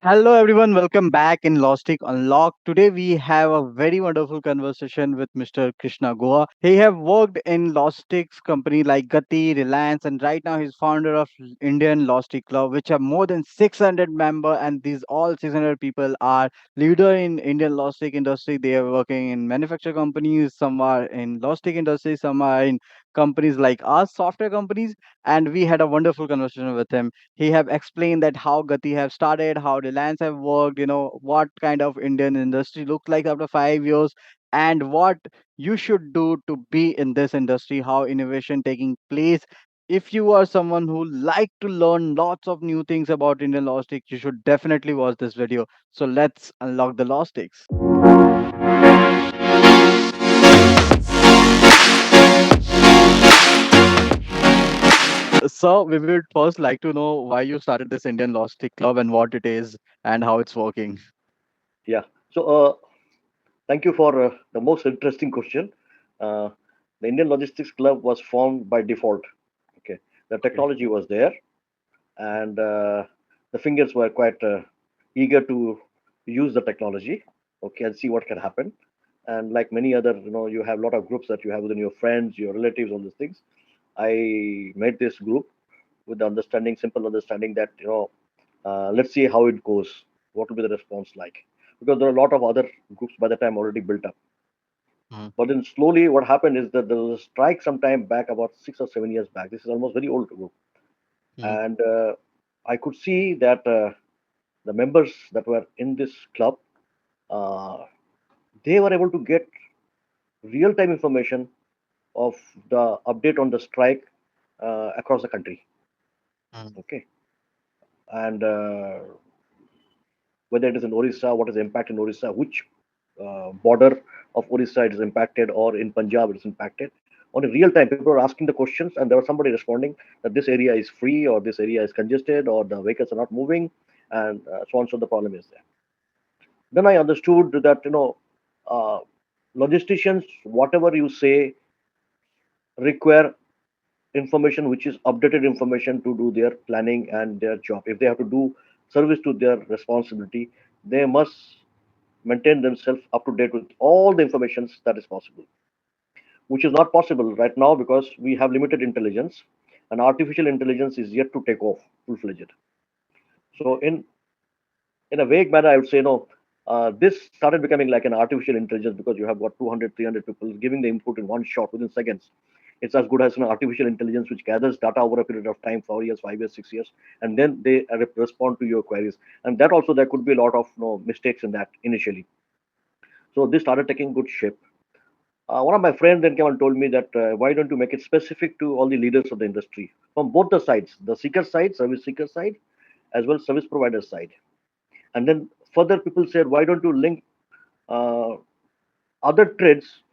Hello everyone, welcome back in Lostic Unlocked. Today we have a very wonderful conversation with Mr. Krishna Guha. He have worked in Lostic's company like Gati, Reliance, and right now he's founder of Indian Lostic Club, which have more than 600 member, and these all 600 people are leader in Indian Lostic industry. They are working in manufacturer companies, some are in Lostic industry, some are in companies like us, software companies, and we had a wonderful conversation with him. He have explained that how Gati have started, how Reliance have worked, what kind of Indian industry looks like after 5 years, and what you should do to be in this industry, how innovation taking place. If you are someone who like to learn lots of new things about Indian Logistics, you should definitely watch this video. So let's unlock the Logistics. So we would first like to know why you started this Indian Logistic Club and what it is and how it's working. Yeah. So, thank you for the most interesting question. Uh, the Indian Logistics Club was formed by default. Okay, the Okay. technology was there, and the fingers were quite eager to use the technology. Okay, and see what can happen. And like many other, you have a lot of groups that you have within your friends, your relatives, all these things. I made this group with the understanding, simple understanding that let's see how it goes. What will be the response like? Because there are a lot of other groups by the time already built up. Mhm. But then slowly, what happened is that there was a strike some time back, about 6 or 7 years back. This is almost very old group, Mhm. and I could see that the members that were in this club, uh, they were able to get real-time information of the update on the strike across the country. Mhm. Okay, and whether it is in Orissa, what is the impact in Orissa, which border of Orissa it is impacted, or in Punjab it is impacted. On a real time, people are asking the questions, and there was somebody responding that this area is free, or this area is congested, or the vehicles are not moving, and so on. So the problem is there. Then I understood that uh, logisticians, whatever you say, require information which is updated information to do their planning and their job. If they have to do service to their responsibility, they must maintain themselves up to date with all the informations that is possible, which is not possible right now because we have limited intelligence, and artificial intelligence is yet to take off full-fledged. So in a vague manner, I would say no. This started becoming like an artificial intelligence because you have got 200, 300 people giving the input in one shot within seconds. It's as good as an artificial intelligence which gathers data over a period of time, 4 years, 5 years, 6 years, and then they respond to your queries. And that also there could be a lot of mistakes in that initially. So this started taking good shape. One of my friends then came and told me that why don't you make it specific to all the leaders of the industry from both the sides, the seeker side, service seeker side, as well as service provider side. And then further people said, why don't you link uh, other trades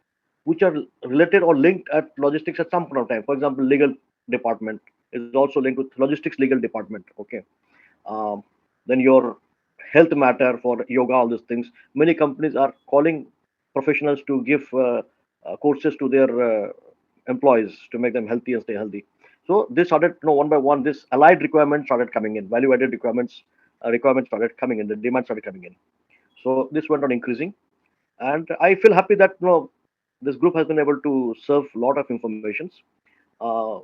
which are related or linked at logistics at some point of time. For example, legal department is also linked with logistics legal department. Okay. Um, then your health matter for yoga, all these things. Many companies are calling professionals to give courses to their employees to make them healthy and stay healthy. So this started, one by one, this allied requirements started coming in, value-added requirements started coming in, the demand started coming in. So this went on increasing, and I feel happy that this group has been able to serve a lot of informations. Uh,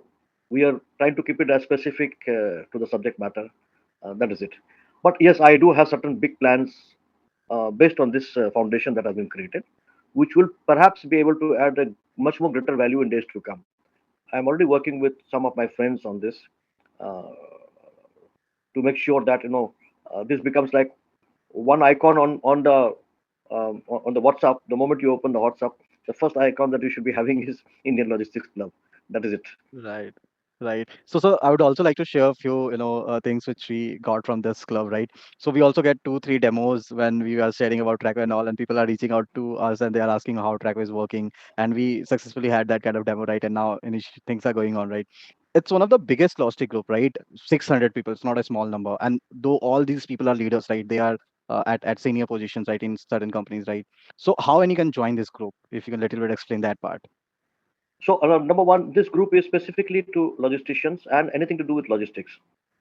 we are trying to keep it as specific to the subject matter. That is it. But yes, I do have certain big plans based on this foundation that has been created, which will perhaps be able to add a much more greater value in days to come. I'm already working with some of my friends on this uh, to make sure that this becomes like one icon on the WhatsApp. The moment you open the WhatsApp, the first icon that you should be having is Indian Logistics Club. That is it. Right. Right. So I would also like to share a few, things which we got from this club, right? So we also get 2, 3 demos when we are sharing about Traqo and all, and people are reaching out to us and they are asking how Traqo is working, and we successfully had that kind of demo, right? And now things are going on, right? It's one of the biggest logistic group, right? 600 people. It's not a small number, and though all these people are leaders, right? They are at senior positions, right, in certain companies, right? So how any can join this group? If you can little bit explain that part. So number one, this group is specifically to logisticians and anything to do with logistics.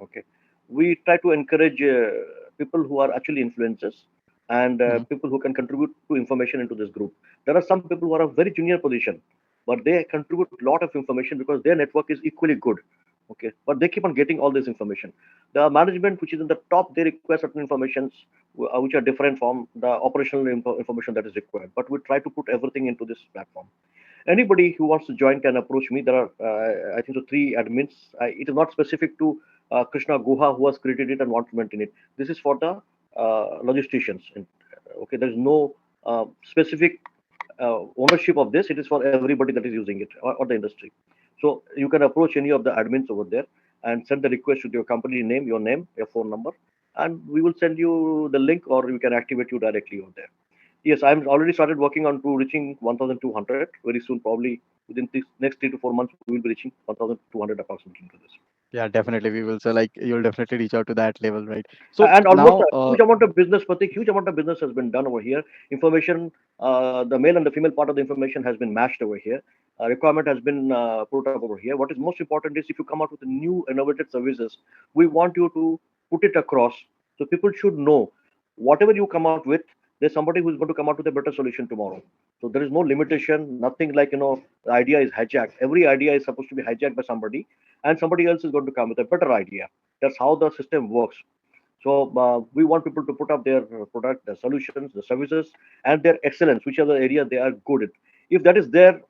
Okay, we try to encourage people who are actually influencers and Hmm. people who can contribute to information into this group. There are some people who are a very junior position, but they contribute a lot of information because their network is equally good. Okay, but they keep on getting all this information. The management, which is in the top, they require certain informations which are different from the operational information that is required. But we try to put everything into this platform. Anybody who wants to join can approach me. There are, I think, so three admins. It is not specific to Krishna Guha who has created it and wants to maintain it. This is for the logisticians. And, okay, there is no specific ownership of this. It is for everybody that is using it or the industry. So you can approach any of the admins over there and send the request with your company name, your phone number, and we will send you the link, or we can activate you directly over there. Yes, I'm already started working on to reaching 1,200 very soon. Probably within this next 3 to 4 months, we will be reaching 1,200 approximately into this. Yeah, definitely we will. So like you'll definitely reach out to that level, right? So And almost now, a huge amount of business, Pratik, huge amount of business has been done over here. Information, the male and the female part of the information has been matched over here. Requirement has been put up over here. What is most important is if you come out with new innovative services, we want you to put it across so people should know whatever you come out with. There's somebody who's going to come out with a better solution tomorrow. So there is no limitation, nothing like the idea is hijacked. Every idea is supposed to be hijacked by somebody, and somebody else is going to come with a better idea. That's how the system works. So we want people to put up their product, their solutions, the services, and their excellence, which are the area they are good at. If that is there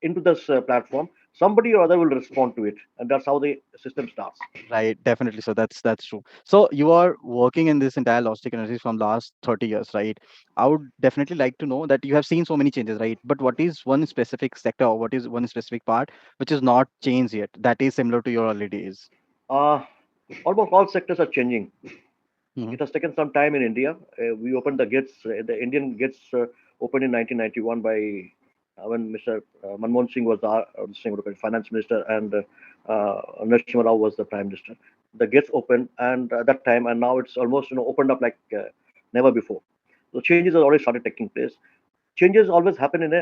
into this platform, somebody or other will respond to it, and that's how the system starts. right, definitely. So that's true. So you are working in this entire logistic industry from last 30 years, right? I would definitely like to know that you have seen so many changes, right? But what is one specific sector or what is one specific part which is not changed yet that is similar to your early days? Uh, Almost all sectors are changing. Hmm. It has taken some time in India. We opened the gates, the Indian gates opened in 1991 by when Mr. Manmohan Singh was the finance minister, and Narasimha Rao was the prime minister. The gates opened, and at that time, and now it's almost opened up like never before. So changes have already started taking place. Changes always happen in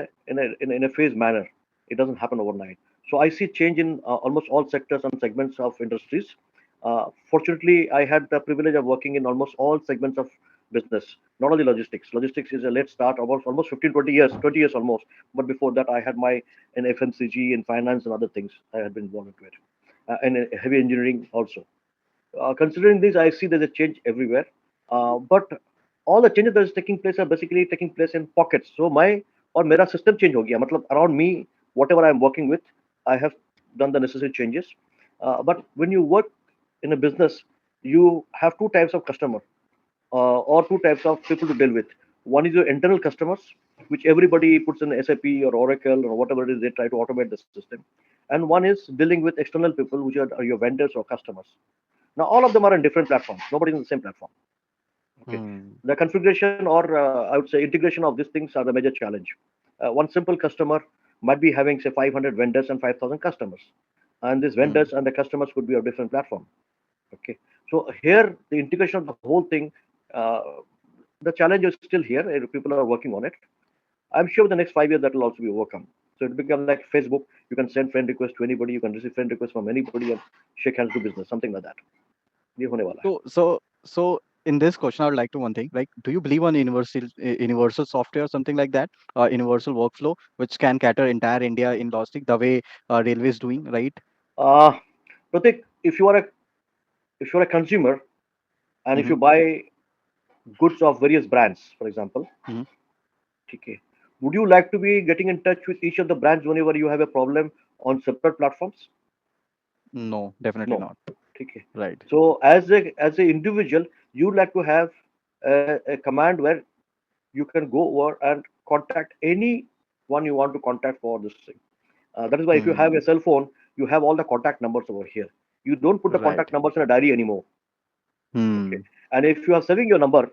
a phase manner. It doesn't happen overnight. So I see change in almost all sectors and segments of industries. Fortunately, I had the privilege of working in almost all segments of business, not only logistics. Logistics is a late start, almost 15, 20 years, 20 years almost. But before that, I had my in FMCG, in finance, and other things I had been involved into it, and in heavy engineering also. Considering this, I see there's a change everywhere. But all the changes that is taking place are basically taking place in pockets. So my or mera system change ho gaya. Matlab around me, whatever I'm working with, I have done the necessary changes. But when you work in a business, you have two types of customer or two types of people to deal with. One is your internal customers, which everybody puts in SAP or Oracle or whatever it is, they try to automate the system. And one is dealing with external people, which are your vendors or customers. Now, all of them are on different platforms. Nobody's on the same platform. Okay. Hmm. The configuration or I would say integration of these things are the major challenge. One simple customer might be having say 500 vendors and 5,000 customers, and these Hmm. vendors and the customers could be on different platform. Okay. So here the integration of the whole thing, uh, the challenge is still here. People are working on it. I'm sure the next 5 years that will also be overcome. So it become like Facebook. You can send friend request to anybody. You can receive friend request from anybody and shake hands, do business, something like that. ये होने वाला है. So in this question, I would like to one thing, like, do you believe on universal software or something like that, universal workflow, which can cater entire India in logistic, the way railway is doing, right? Uh, Pratik, if you're a consumer and if Mm-hmm. you buy goods of various brands, for example, Hmm. okay, would you like to be getting in touch with each of the brands whenever you have a problem on separate platforms? No, definitely No. not. Okay. Right. So as a individual, you'd like to have a command where you can go over and contact any one you want to contact for this thing. That is why if you have Hmm. a cell phone, you have all the contact numbers over here. You don't put the Right. contact numbers in a diary anymore. Okay. Hmm. And if you are saving your number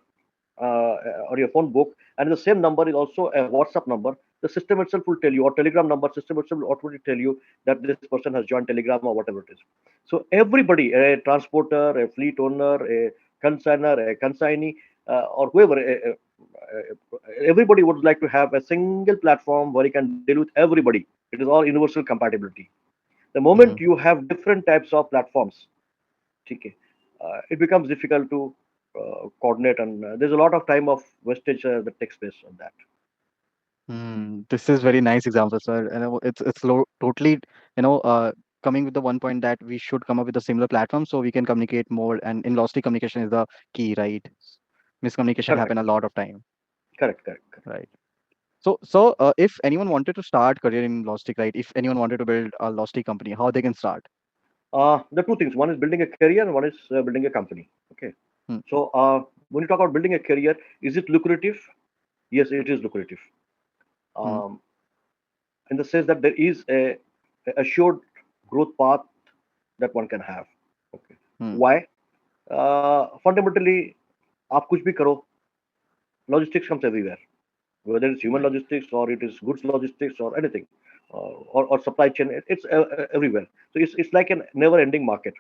or your phone book, and the same number is also a WhatsApp number, the system itself will tell you, or Telegram number, system itself will automatically tell you that this person has joined Telegram or whatever it is. So everybody, a transporter, a fleet owner, a consigner, a consignee, or whoever, everybody would like to have a single platform where you can deal with everybody. It is all universal compatibility. The moment Hmm. you have different types of platforms, okay, it becomes difficult to coordinate, and there's a lot of time of wastage that takes place on that. This is very nice example, sir. And totally, you know, coming with the one point that we should come up with a similar platform so we can communicate more. And in Losty, communication is the key, right? Miscommunication Correct, happen a lot of time, correct, correct, correct. right? So, if anyone wanted to start career in Lostic, right? If anyone wanted to build a Lostic company, how they can start? The two things: one is building a career, and one is building a company. Okay. Hmm. So when you talk about building a career, is it lucrative? Yes, it is lucrative. Hmm. Um, in the sense that there is a assured growth path that one can have. Okay. Hmm. Why? Fundamentally, आप कुछ भी करो, logistics comes everywhere. Whether it's human Right. logistics or it is goods logistics or anything, or supply chain, it's everywhere. So it's like a never-ending market.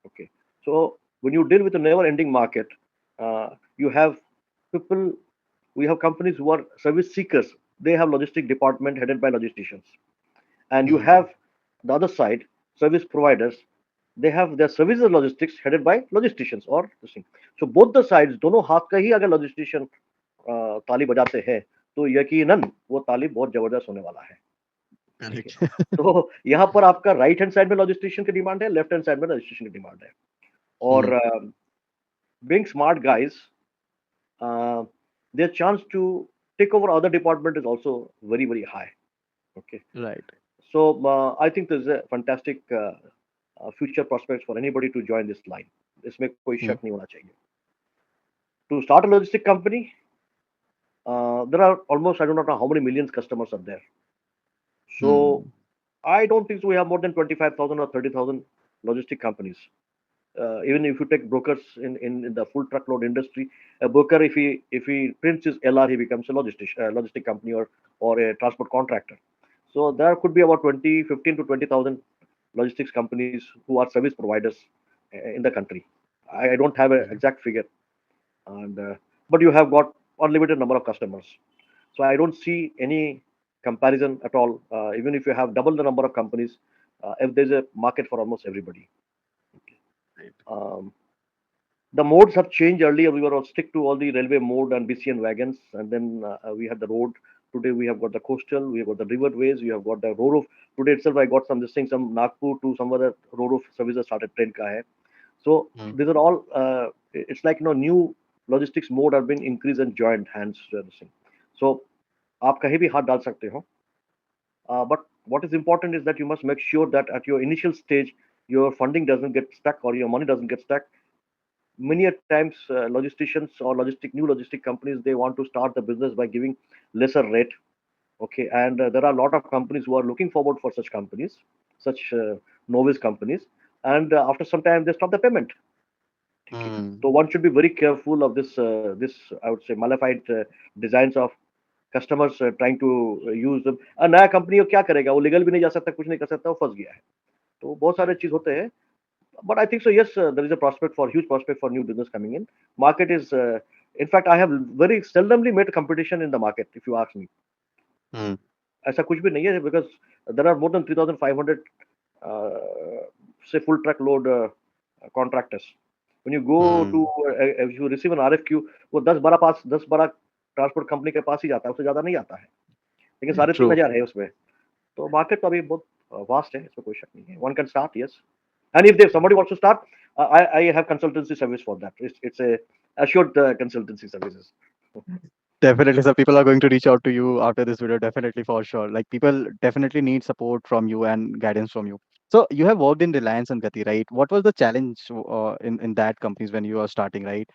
Okay. So when you deal with a never-ending market, you have people, we have companies who are service seekers. They have logistic department headed by logisticians, and you Hmm. have the other side, service providers. They have their services logistics headed by logisticians or this thing. So both the sides, दोनों हाथ का ही अगर logistician ताली बजाते हैं, तो यकीनन वो ताली बहुत जबरदस्त होने वाला है. ठीक है. Correct. तो यहाँ पर आपका राइट हैंड साइड में लॉजिस्टिशियन की डिमांड है, लेफ्ट हैंड साइड में लॉजिस्टिशियन की डिमांड है. Hmm. और being smart guys, uh, their chance to take over other department is also very very high. Okay. Right. So I think there's a fantastic future prospects for anybody to join this line. इसमें कोई शक Hmm. नहीं होना चाहिए. To start a logistic company, there are almost, I do not know how many millions customers are there. So Hmm. I don't think so we have more than 25,000 or 30,000 logistic companies. Even if you take brokers in the full truckload industry, a broker, if he prints his LR, he becomes a logistic company or a transport contractor. So there could be about 15 to 20,000 logistics companies who are service providers in the country. I don't have an Hmm. exact figure, and but you have got unlimited number of customers. So I don't see any comparison at all. Even if you have double the number of companies, if there's a market for almost everybody. Right. Um, the modes have changed. Earlier we were all stick to all the railway mode and BCN wagons, and then we had the road. Today we have got the coastal, we have got the riverways, we have got the ro-ro. Today itself I got some this thing, some Nagpur to some other ro-ro services started train ka hai. So Hmm. these are all it's like new logistics mode have been increased and joined hands to this thing. So आप कहीं भी हाथ डाल सकते हो. But what is important is that you must make sure that at your initial stage your funding doesn't get stuck or your money doesn't get stuck. Many a times logisticians or new logistic companies, they want to start the business by giving lesser rate. Okay. And there are a lot of companies who are looking forward for such companies, such novice companies, and after some time they stop the payment. Okay. Hmm. So one should be very careful of this I would say malified designs of customers trying to use them. नया company वो क्या करेगा, वो legal भी नहीं जा सकता, कुछ नहीं कर सकता, वो फंस गया है. तो बहुत सारे चीज होते हैं. But I think so. Yes, there is a prospect for huge prospect for new business coming in. Market is, in fact, I have very seldomly met competition in the market. If you ask me, Hmm. ऐसा कुछ भी नहीं है, because there are more than 3,500 say full truck load contractors. When you go Hmm. to if you receive an RFQ, वो 10-12 transport company के पास ही जाता है, उससे ज्यादा नहीं आता है. लेकिन साढ़े तीन True. हजार है उसमें. तो मार्केट तो अभी बहुत वास्ट है, इसमें कोई शक नहीं है. One can start, yes. And if somebody wants to start, I have consultancy service for that. It's a assured consultancy services. Definitely, sir. People are going to reach out to you after this video, definitely for sure. Like people definitely need support from you and guidance from you. So you have worked in Reliance and Gati, right? What was the challenge in that companies when you were starting, right?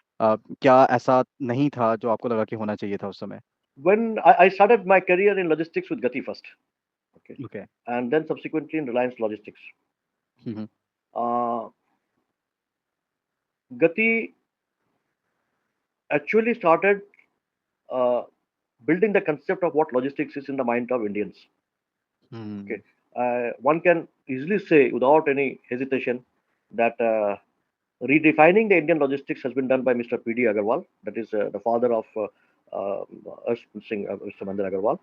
क्या ऐसा नहीं था जो आपको लगा कि होना चाहिए था उस समय? When I started my career in logistics with Gati first, okay, Okay. and then subsequently in Reliance Logistics. Mm-hmm. Uh, Gati actually started uh, building the concept of what logistics is in the mind of Indians. Mm-hmm. Okay, one can easily say without any hesitation that redefining the Indian logistics has been done by Mr. P.D. Agarwal, that is the father of uh, Mr. Mandar Agarwal.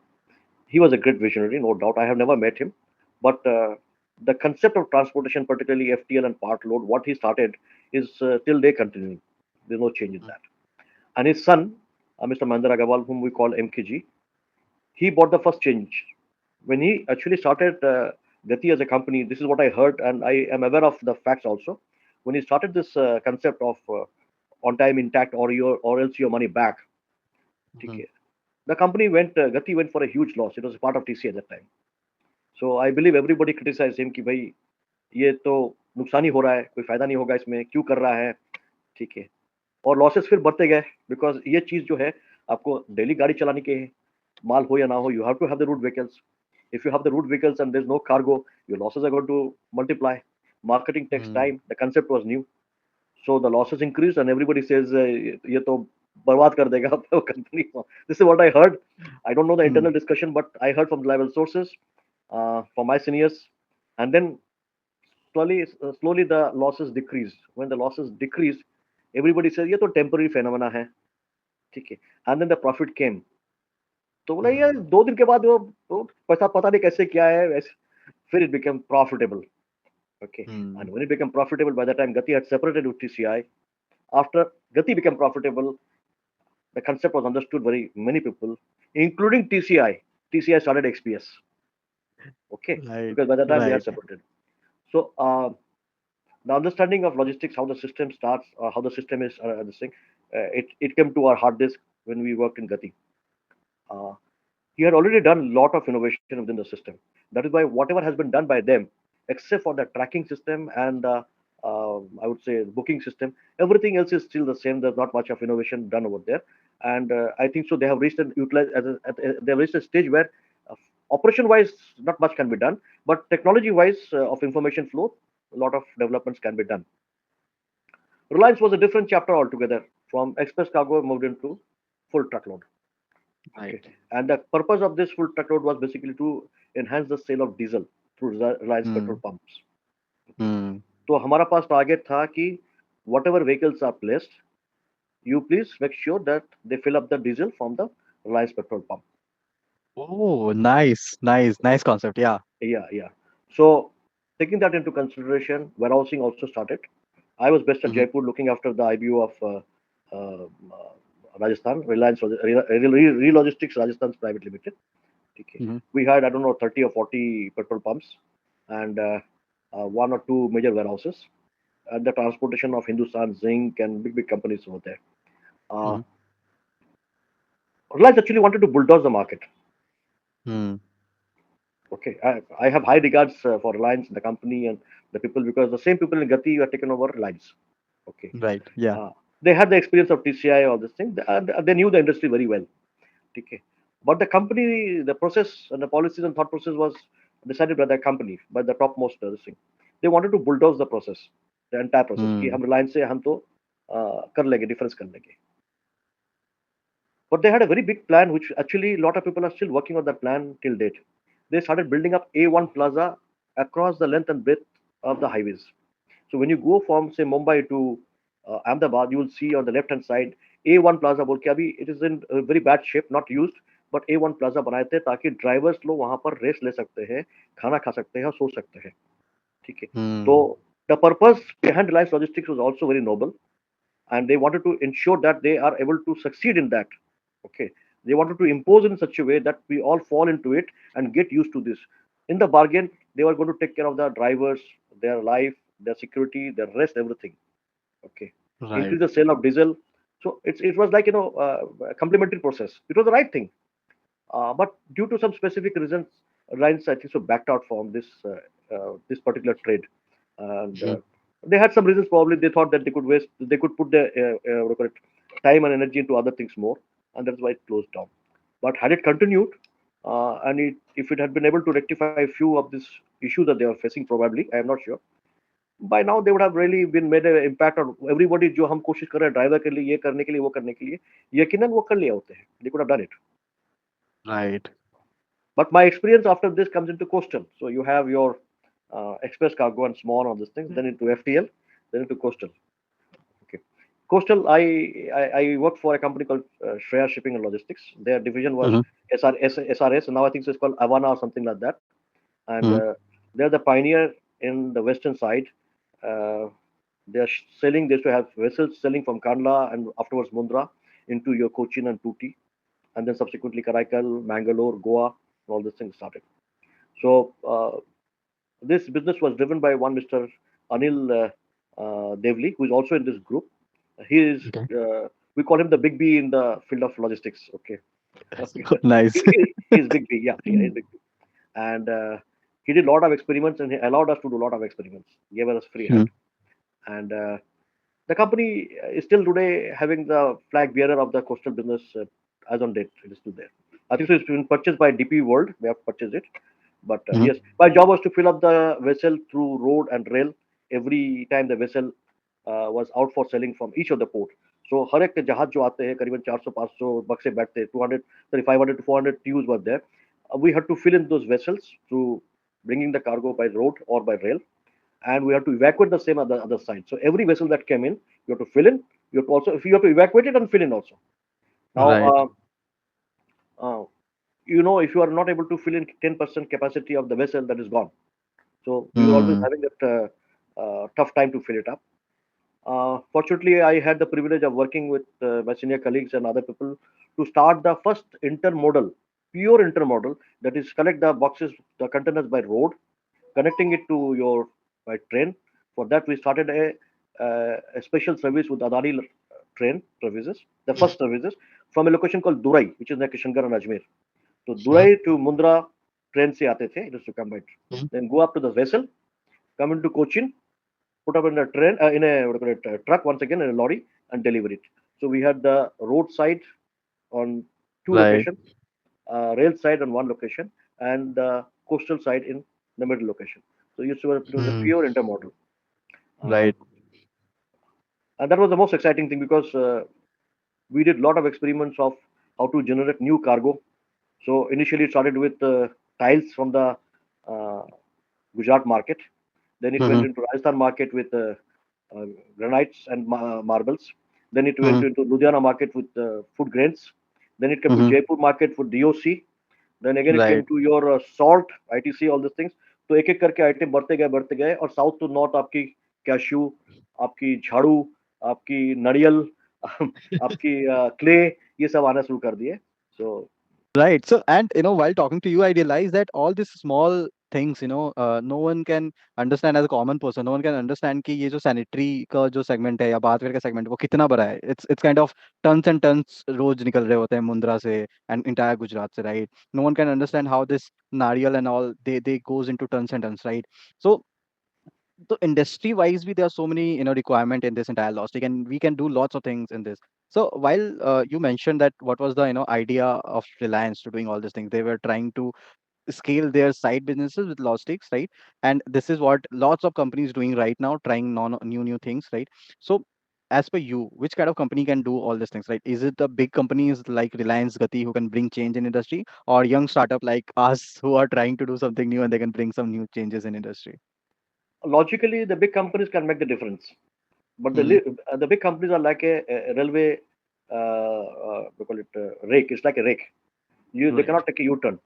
He was a great visionary, no doubt. I have never met him, but the concept of transportation, particularly FTL and part load, what he started is till day continuing. There's no change in that. And his son, Mr. Mahendra Agarwal, whom we call MKG, he brought the first change. When he actually started Gati as a company, this is what I heard, and I am aware of the facts also. When he started this concept of on time intact or else your money back, Mhm. okay, the company went Gati went for a huge loss. It was a part of TC at that time. So I believe everybody criticized him कि भाई ये तो नुकसान ही हो रहा है, कोई फायदा नहीं होगा इसमें, क्यों कर रहा है, ठीक है। और लॉसेस फिर बढ़ते गए, बिकॉज ये चीज जो है आपको डेली गाड़ी चलाने की है, माल हो या ना हो, you have to have the route vehicles. If you have the route vehicles and there's no cargo, your losses are going to multiply. Marketing takes Mhm. time. The concept was new, so the losses increased, and everybody says, "ये तो बर्बाद कर देगा company." This is what I heard. I don't know the Mhm. internal discussion, but I heard from reliable sources, from my seniors, and then slowly the losses decreased. When the losses decreased, everybody says, "ये तो temporary phenomena है, ठीक है." And then the profit came. तो बोला ये Mhm. 2 दिन के बाद वो पैसा पता नहीं कैसे क्या है वैसे, फिर it became profitable. Okay. And Mhm. when it became profitable, by the time Gati had separated with TCI, after Gati became profitable, the concept was understood very many people, including TCI. TCI started XPS. Okay. Right. Because by the time they had Right. separated. So the understanding of logistics, how the system starts, how the system is this thing, it came to our hard disk when we worked in Gati. Uh, he had already done a lot of innovation within the system. That is why whatever has been done by them, except for the tracking system and I would say booking system, everything else is still the same. There's not much of innovation done over there, and I think so. They have reached they have reached a stage where operation-wise not much can be done, but technology-wise of information flow, a lot of developments can be done. Reliance was a different chapter altogether. From express cargo moved into full truckload. Okay. Right. And the purpose of this full truckload was basically to enhance the sale of diesel through Reliance petrol Mhm. pumps. Okay. Mhm. तो हमारा पास target था कि whatever vehicles are placed, you please make sure that they fill up the diesel from the Reliance petrol pump. Oh, nice, nice, nice concept. Yeah. Yeah, yeah. So taking that into consideration, warehousing also started. I was based at Mhm. Jaipur looking after the IBU of Rajasthan, Reliance Logistics Rajasthan Private Limited. Okay. Mhm. We had, I don't know, 30 or 40 petrol pumps and one or two major warehouses and the transportation of Hindustan Zinc and big, big companies over there. Uh, Mhm. Reliance actually wanted to bulldoze the market. Mhm. Okay. I have high regards for Reliance, the company, and the people because the same people in Gati were taken over Reliance. Okay. Right. Yeah. Uh, they had the experience of TCI or this thing. They knew the industry very well. Okay. But the company, the process and the policies and thought process was decided by the company, by the topmost this thing. They wanted to bulldoze the process, the entire process. कि Mhm. हम Reliance से हम तो कर लेंगे, difference कर लेंगे. But they had a very big plan, which actually a lot of people are still working on that plan till date. They started building up A1 Plaza across the length and breadth of the highways. So when you go from say Mumbai to Ahmedabad, you will see on the left hand side A1 Plaza बोल के अभी it is in a very bad shape, not used, but A1 Plaza बनाए थे ताकि drivers लोग वहां पर rest ले सकते हैं, खाना खा सकते हैं और सो सकते हैं. ठीक है. तो Mhm. the purpose behind Reliance Logistics was also very noble, and they wanted to ensure that they are able to succeed in that. Okay. They wanted to impose in such a way that we all fall into it and get used to this. In the bargain, they were going to take care of the drivers, their life, their security, their rest, everything. Okay. Right. Increase the sale of diesel. So it was like a complementary process. It was the right thing. But due to some specific reasons, Reliance I think so backed out from this particular trade, and Mhm. they had some reasons. Probably they thought that they could put their what do you call it, time and energy into other things more, and that's why it closed down. But had it continued, if it had been able to rectify a few of these issues that they are facing, probably I am not sure. By now they would have really been made an impact on everybody. जो हम कोशिश कर रहे हैं driver के लिए ये करने के लिए वो करने के लिए यकीनन वो कर लिया होते हैं. They could have done it. Right. But my experience after this comes into coastal. So you have your express cargo and small on these things, then into FTL, then into coastal. Okay. Coastal, I worked for a company called Shreya Shipping and Logistics. Their division was Mhm. SRS, and now I think it's called Avana or something like that. And Mhm. they're the pioneer in the western side. Uh, They are selling. They used to have vessels selling from Kandla and afterwards Mundra into your Cochin and Tuti, and then subsequently Karaikal, Mangalore, Goa, all these things started. So this business was driven by one Mr. Anil Devli, who is also in this group. He is, Okay. we call him the big B in the field of logistics. Okay, okay. Nice. He's big B. Yeah, yeah, he's big B. And he did a lot of experiments, and he allowed us to do a lot of experiments. He gave us free Hmm. hand, and the company is still today having the flag bearer of the coastal business as on date. It is still there. I think so. It's been purchased by DP World. They have purchased it. But Hmm. yes, my job was to fill up the vessel through road and rail every time the vessel was out for selling from each of the port. So हर एक जहाज जो आते हैं करीबन 400-500 बक्से बैठते हैं 200 sorry 500 to 400 TEUs were there. We had to fill in those vessels through bringing the cargo by road or by rail, and we have to evacuate the same other side. So every vessel that came in, you have to fill in. You have to also, if you have to evacuate it and fill in also. Now, Right. uh, you know, if you are not able to fill in 10% capacity of the vessel, that is gone. So you are always Hmm. having that tough time to fill it up. Fortunately, I had the privilege of working with my senior colleagues and other people to start the first intermodal, pure intermodal, that is collect the boxes, the containers by road, connecting it to your by train. For that, we started a special service with Adani train services, the first services from a location called Durai, which is near Kishangarh and Ajmer. So Durai to Mundra train se aate the, it used to come by. Hmm. Then go up to the vessel, come into Cochin, put up in a train, in a what do you call it, truck once again in a lorry and deliver it. So we had the roadside on two Right. locations, rail side on one location, and the coastal side in the middle location. So it was a Hmm. pure intermodal. Uh, Right. and that was the most exciting thing because we did a lot of experiments of how to generate new cargo. So initially it started with tiles from the uh, Gujarat market. Then it went Hmm. into Rajasthan market with uh, granites and marbles. Then it went Hmm. into Ludhiana market with food grains. Then it came to Hmm. Jaipur market for DOC. Then again it came Right. to your salt, ITC, all these things. तो एक एक करके item बढ़ते गए और south to north आपकी cashew, आपकी झाड़ू, आपकी नारियल, आपकी क्ले, ये सब आना शुरू कर दिए. So Right. So, and while talking to you, I realized that all these small things, no one can understand as a common person. No one can understand कि ये जो sanitary का जो segment है या bathware का segment वो कितना बड़ा है. It's kind of tons and tons रोज निकल रहे होते हैं मुंद्रा से and entire Gujarat से, right? No one can understand how this nariyal and all they goes into tons and tons, right? So industry wise we there are so many requirement in this entire logistic and we can do lots of things in this. So while you mentioned that what was the idea of Reliance to doing all these things, they were trying to scale their side businesses with logistics, right? And this is what lots of companies doing right now, trying new things, right? So as per you, which kind of company can do all these things, right? Is it the big companies like Reliance, Gati who can bring change in industry, or young startup like us who are trying to do something new and they can bring some new changes in industry? logically, the big companies can make the difference, but Hmm. the big companies are like a railway. We call it rake. It's like a rake. They Right. cannot take a U-turn.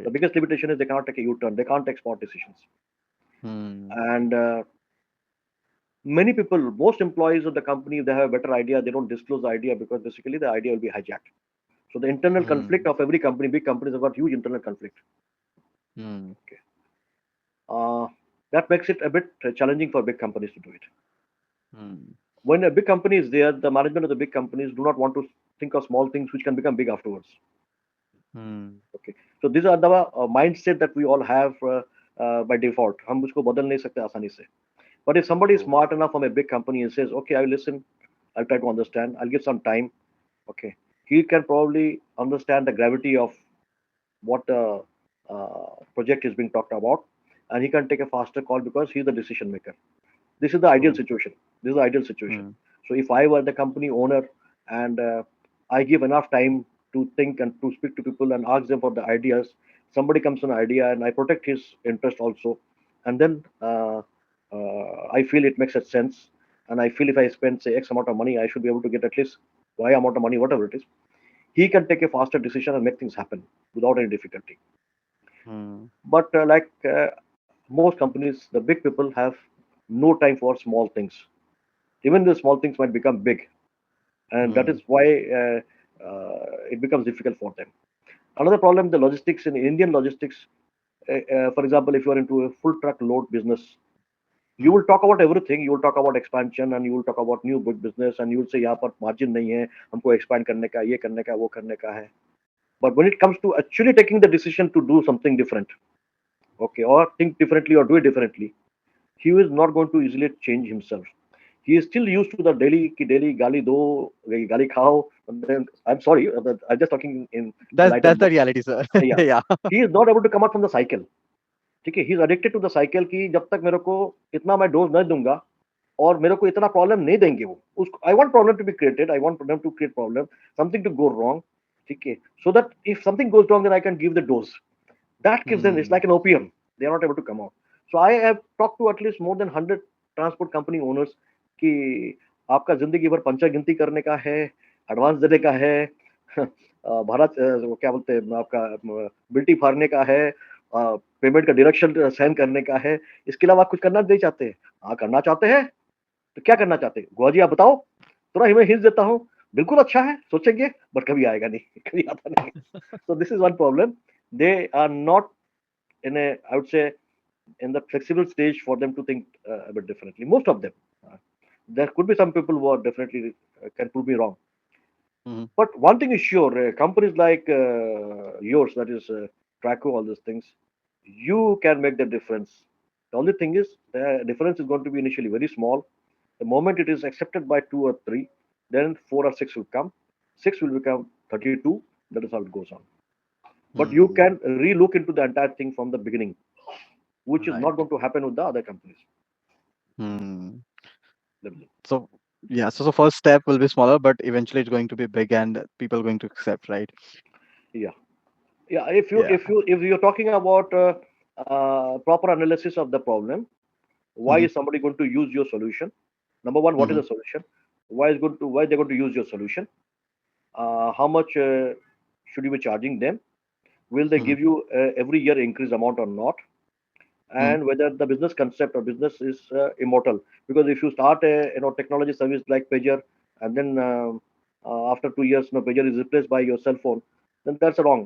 The Right. biggest limitation is they cannot take a U-turn. They can't take smart decisions. Hmm. And many people, most employees of the company, if they have a better idea, they don't disclose the idea because basically the idea will be hijacked. So the internal conflict Hmm. of every company, big companies have got huge internal conflict. Hmm. Okay. Uh, that makes it a bit challenging for big companies to do it. Hmm. When a big company is there, the management of the big companies do not want to think of small things which can become big afterwards. Hmm. Okay. So these are the mindset that we all have by default. हम उसको बदल नहीं सकते आसानी से. But if somebody is True. smart enough from a big company and says, okay, I will listen, I'll try to understand, I'll give some time, okay, he can probably understand the gravity of what the project is being talked about, and he can take a faster call because he's the decision maker. This is the ideal True. situation. This is the ideal situation. Hmm. So if I were the company owner and I give enough time to think and to speak to people and ask them for the ideas, somebody comes with an idea and I protect his interest also, and then I feel it makes a sense, and I feel if I spend say X amount of money, I should be able to get at least Y amount of money, whatever it is. He can take a faster decision and make things happen without any difficulty. Hmm. But like most companies, the big people have no time for small things. Even the small things might become big, and that Hmm. is why it becomes difficult for them. Another problem, the logistics in Indian logistics. For example, if you are into a full truck load business, you Hmm. will talk about everything. You will talk about expansion, and you will talk about new big business, and you will say यहाँ पर margin नहीं है, हमको expand करने का, ये करने का, वो करने का है. But when it comes to actually taking the decision to do something different, okay, or think differently or do it differently, he is not going to easily change himself. He is still used to the daily gali do, gali khao. And then I'm sorry, I'm just talking in light That's of the mode. reality, sir. Yeah, Yeah. he is not able to come out from the cycle. ठीक है, he is addicted to the cycle की जब तक मेरे को इतना मैं dose नहीं दूंगा और मेरे को इतना प्रॉब्लम नहीं देंगे वो उसको I want problem to be created I want problem to create problem something to go wrong ठीक है so that if something goes wrong then I can give the dose that gives them its Hmm. Like an opium they are not able to come out so I have talk to at least more than 100 transport company owners कि आपका जिंदगी भर पंचा गिनती करने का है advance देने का है भारत वो क्या बोलते हैं आपका बिल्टी फाड़ने का है पेमेंट का डिडक्शन सहन करने का है इसके अलावा आप कुछ करना नहीं चाहते हाँ करना चाहते हैं तो क्या करना चाहते हैं गुआ जी आप बताओ थोड़ा मैं हिंट देता हूँ बिल्कुल अच्छा है सोचेंगे बट कभी आएगा नहीं कभी आता नहीं so this is one problem they are not in a I would say in the flexible stage for them to think a bit differently most of them there could be some people who are definitely can prove me wrong Hmm. but one thing is sure companies like yours that is Traqo all these things you can make the difference the only thing is the difference is going to be initially very small. The moment it is accepted by two or three, then four or six will come. Six will become 32. That is how it goes on. But you Hmm. can re-look into the entire thing from the beginning, which is not Right. going to happen with the other companies. Hmm. That is it. So yeah, so the first step will be smaller, but eventually it's going to be big and people going to accept, right? Yeah, yeah. If you Yeah. if you if you're talking about proper analysis of the problem, why Hmm. is somebody going to use your solution? Number one, what is Hmm. the solution? Why they're going to use your solution? How much should you be charging them? Will they Hmm. give you every year increased amount or not? Hmm. And whether the business concept or business is immortal. Because if you start a technology service like pager and then after 2 years pager is replaced by your cell phone, then that's wrong.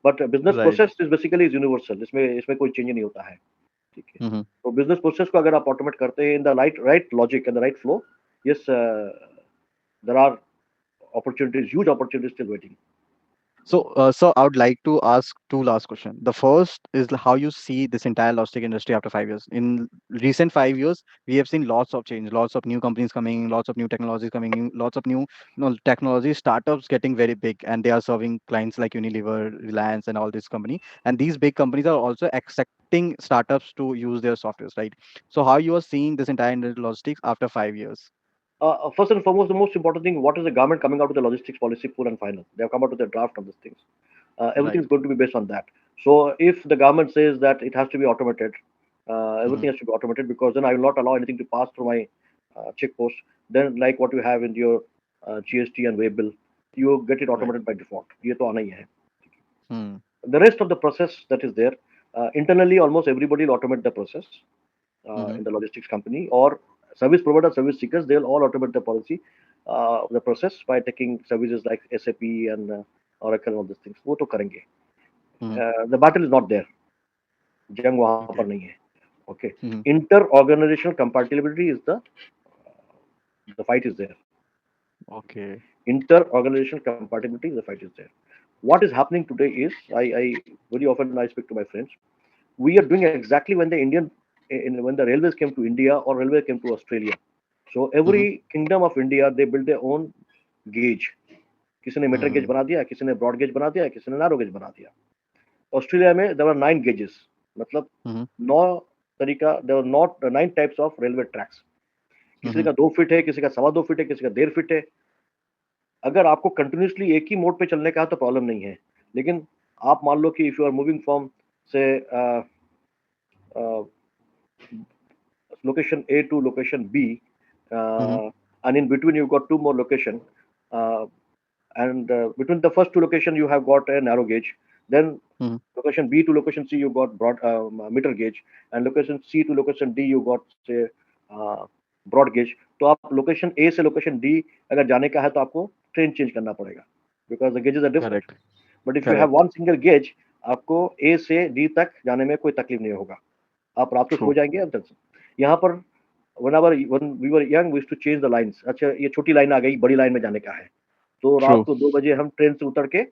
But business Right. process is basically is universal. इसमें कोई change नहीं होता है. ठीक है. Hmm. तो business process को अगर आप automate करते हैं in the right logic and the right flow, yes, there are opportunities, huge opportunities still waiting. So I would like to ask two last questions. The first is how you see this entire logistic industry after 5 years. In recent 5 years, we have seen lots of change, lots of new companies coming, lots of new technologies coming, lots of new technology startups getting very big, and they are serving clients like Unilever, Reliance, and all this company. And these big companies are also accepting startups to use their softwares, right? So how you are seeing this entire logistics after 5 years? First and foremost, the most important thing, what is the government coming out with the logistics policy full and final? They have come out with a draft of these things. Everything is Right. going to be based on that. So if the government says that it has to be automated, Mm-hmm. everything has to be automated because then I will not allow anything to pass through my check post. Then like what you have in your GST and way bill, you get it Right. automated by default. ये तो आना ही है. Hmm. The rest of the process that is there, internally almost everybody will automate the process Mm-hmm. in the logistics company or service provider, service seekers, they'll all automate the process by taking services like SAP and Oracle, all these things. वो तो करेंगे. Mm-hmm. The battle is not there. जंग वहां पर Okay. नहीं है. Okay. Mm-hmm. Inter-organizational compatibility is the fight is there. Okay. Inter-organizational compatibility, the fight is there. What is happening today is I very often I speak to my friends. We are doing exactly when when the railways came to India or railway came to Australia. So Mm-hmm. every kingdom of India they build their own gauge. किसी ने metre gauge Mm-hmm. बना दिया, किसी ने broad gauge बना दिया, किसी ने नैरो गेज बना दिया. ऑस्ट्रेलिया में there were 9 gauges. मतलब Mm-hmm. नौ तरीका there were not 9 types of railway tracks. किसी Mm-hmm. का 2 फीट है, किसी का 2.25 फीट है, किसी का 1.5 फीट है. अगर आपको कंटिन्यूसली एक ही मोड पे चलने का है तो प्रॉब्लम नहीं है. लेकिन आप मान लो कि if you are moving from से location A to location B, Mm-hmm. and in between you've got two more location. Uh, and between the first two location you have got a narrow gauge. Then Mm-hmm. location B to location C you got broad meter gauge, and location C to location D you got say broad gauge, तो आप location ए से location D अगर जाने का है तो आपको train change करना पड़ेगा, because the gauges are different. Correct. But if you have Correct. One single gauge, आपको ए से डी तक जाने में कोई तकलीफ नहीं होगा, आप रात को सो True. जाएंगे अंदर से। यहाँ पर when we were young we used to change the lines, अच्छा ये छोटी लाइन आ गई, बड़ी लाइन में जाने का है, तो रात True. को 2 बजे हम ट्रेन से उतर के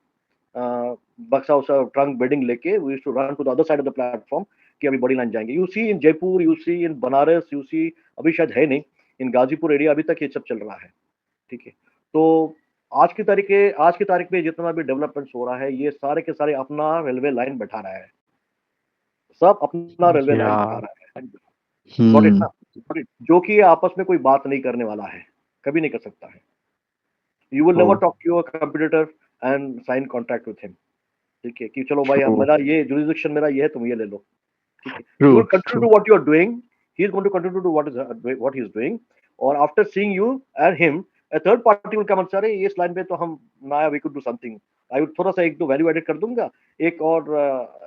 बक्सा उसा ट्रंक बेडिंग लेके we used to run to the other side of the platform कि अभी बड़ी लाइन जाएंगे। You see in Jaipur, you see in Banaras, you see, अभी शायद है नहीं, इन गाजीपुर एरिया अभी तक ये सब चल रहा है। ठीक है, तो आज की तारीख में जितना भी डेवलपमेंट हो रहा है, ये सारे के सारे अपना रेलवे लाइन बैठा रहा है, सब अपना रेलवे लाइन बैठा Yeah. रहा है। Got it Hmm. ना? Got it? जो कि आपस में कोई बात नहीं करने वाला है, कभी नहीं कर सकता है। You will never True. Talk to your computer and sign contract with him. ठीक है, कि चलो भाई हम, True. मेरा ये जुरिस्डिक्शन मेरा ये है, तुम ये ले लो। ठीक है, you will True. Continue to True. What you are doing, he is going to continue to what he is doing, और after seeing you and him a third party will come and say, अरे ये इस line पे तो हम ना, we could do something, I would थोड़ा सा एक दो वैल्यू एडेड कर दूंगा, एक और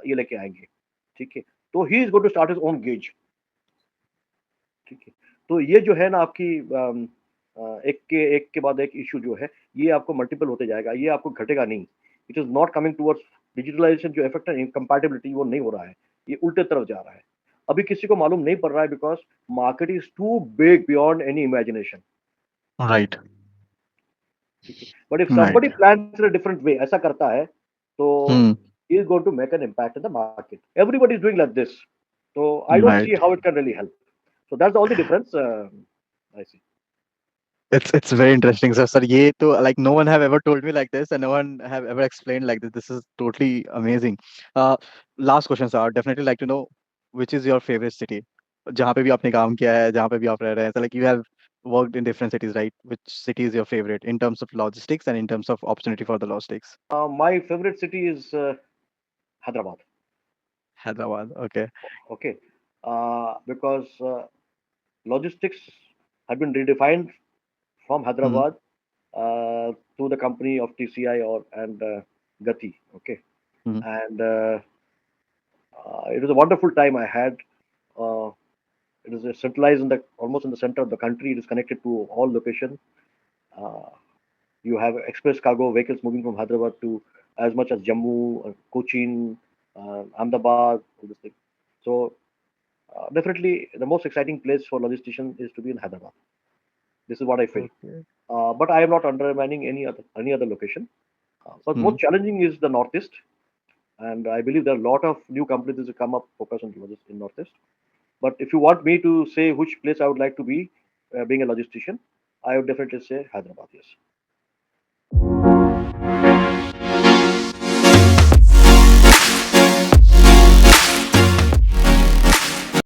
ये लेके आएंगे। ठीक है, तो he is going to start his own gauge. ठीक है, तो ये जो है ना आपकी एक के बाद एक इशू जो है, ये आपको मल्टीपल होते जाएगा, ये आपको घटेगा नहीं। It is not coming towards digitalisation, जो इफेक्ट है इनकम्पैटिबिलिटी, वो नहीं हो रहा है, ये उल्टे तरफ जा रहा है। अभी किसी को मालूम नहीं पड़ रहा है, because market is too big beyond any imagination. Right. ठीक है, but if Right. Somebody plans in a different way, ऐसा करता है तो Hmm. he is going to make an impact in the market. Everybody is doing like this, so I don't Right. see how it can really help. So that's all the difference. I see. It's very interesting, sir. Sir, ये तो like no one have ever told me like this, and no one have ever explained like this. This is totally amazing. Uh, Last question, sir. I'd definitely like to know which is your favorite city? जहाँ पे भी आपने काम किया है, जहाँ पे भी आप रह रहे हैं. So like you have worked in different cities, right? Which city is your favorite in terms of logistics and in terms of opportunity for the logistics? My favorite city is Hyderabad. Hyderabad. Okay. Okay, because logistics have been redefined from Hmm. Hyderabad to the company of TCI or and Gati. Okay, Hmm. and it was a wonderful time I had. Uh, it is centralized in the almost in the center of the country. It is connected to all locations. Uh, you have express cargo vehicles moving from Hyderabad to as much as Jammu, Cochin, Ahmedabad, all this thing. So definitely the most exciting place for logistician is to be in Hyderabad. This is what I feel. Okay. But I am not undermining any other location. But Hmm. most challenging is the Northeast, and I believe there are a lot of new companies that come up focus on logistics in Northeast. But if you want me to say which place I would like to be, being a logistician, I would definitely say Hyderabad. Yes.